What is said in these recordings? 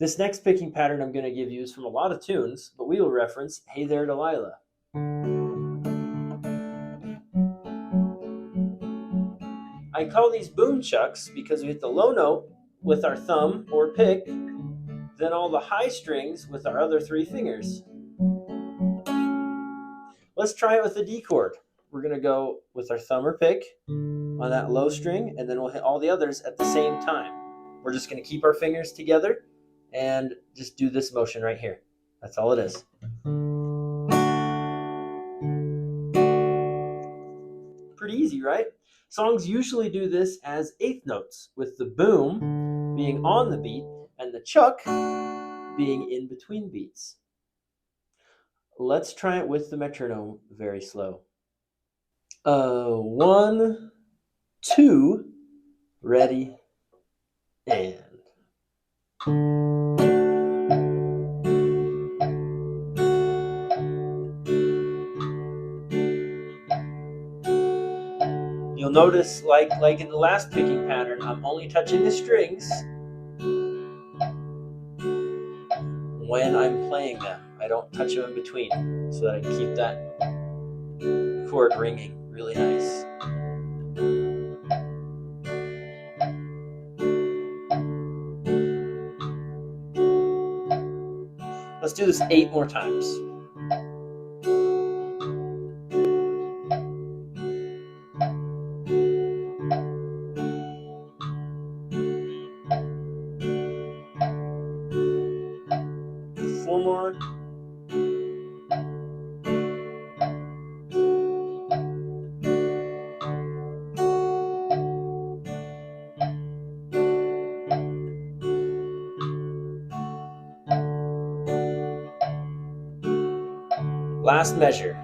This next picking pattern I'm going to give you is from a lot of tunes, but we will reference Hey There Delilah. I call these boom chucks because we hit the low note with our thumb or pick, then all the high strings with our other three fingers. Let's try it with the D chord. We're going to go with our thumb or pick on that low string, and then we'll hit all the others at the same time. We're just going to keep our fingers together and just do this motion right here. That's all it is. Pretty easy, right? Songs usually do this as eighth notes, with the boom being on the beat and the chuck being in between beats. Let's try it with the metronome very slow. 1, 2, ready, and. You'll notice, like in the last picking pattern, I'm only touching the strings when I'm playing them. I don't touch them in between, so that I can keep that chord ringing really nice. Let's do this 8 more times. Four more. Last measure.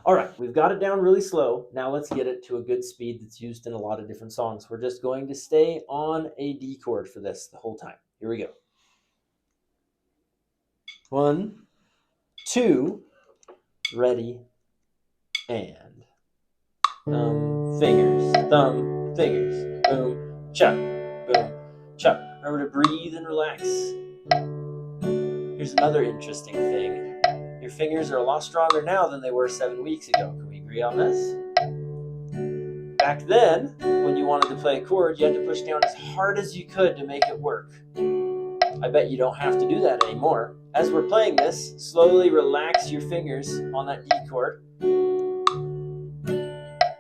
All right, we've got it down really slow. Now let's get it to a good speed that's used in a lot of different songs. We're just going to stay on a D chord for this the whole time. Here we go. 1, 2, ready, and. Thumb, fingers, boom, chuck. Remember to breathe and relax. Here's another interesting thing. Your fingers are a lot stronger now than they were 7 weeks ago. Can we agree on this? Back then, when you wanted to play a chord, you had to push down as hard as you could to make it work. I bet you don't have to do that anymore. As we're playing this, slowly relax your fingers on that D chord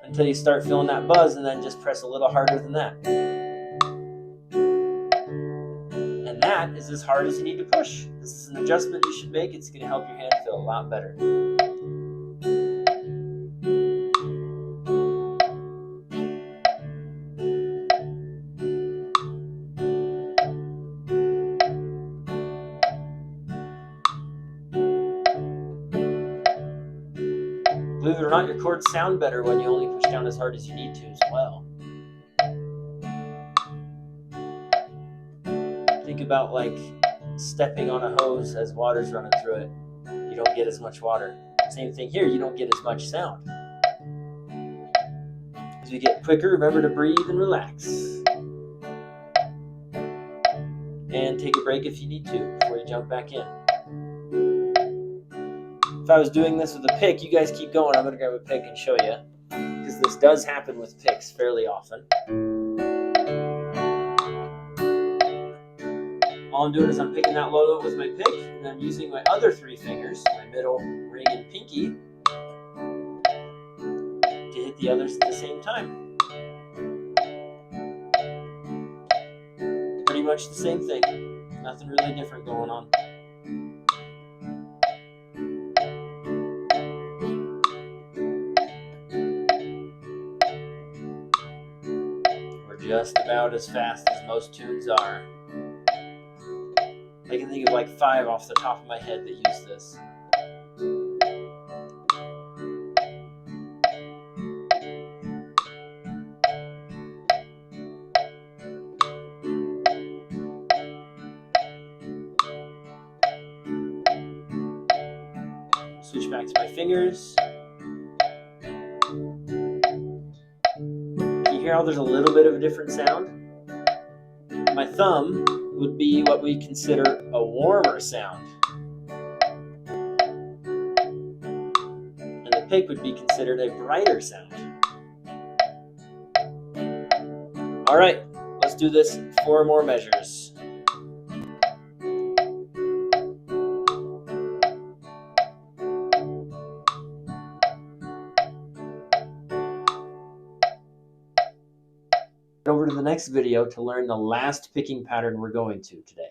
until you start feeling that buzz, and then just press a little harder than that. And that is as hard as you need to push. This is an adjustment you should make. It's going to help your hand feel a lot better. Believe it or not, your chords sound better when you only push down as hard as you need to as well. Think about like stepping on a hose as water's running through it. You don't get as much water. Same thing here, you don't get as much sound. As we get quicker, remember to breathe and relax. And take a break if you need to before you jump back in. If I was doing this with a pick, you guys keep going. I'm going to grab a pick and show you, because this does happen with picks fairly often. All I'm doing is I'm picking that low note with my pick, and I'm using my other three fingers, my middle, ring, and pinky, to hit the others at the same time. Pretty much the same thing. Nothing really different going on. We're just about as fast as most tunes are. I can think of like 5 off the top of my head that use this. Switch back to my fingers. hear how there's a little bit of a different sound? My thumb would be what we consider a warmer sound. And the pick would be considered a brighter sound. All right, let's do this 4 more measures. Over to the next video to learn the last picking pattern we're going to today.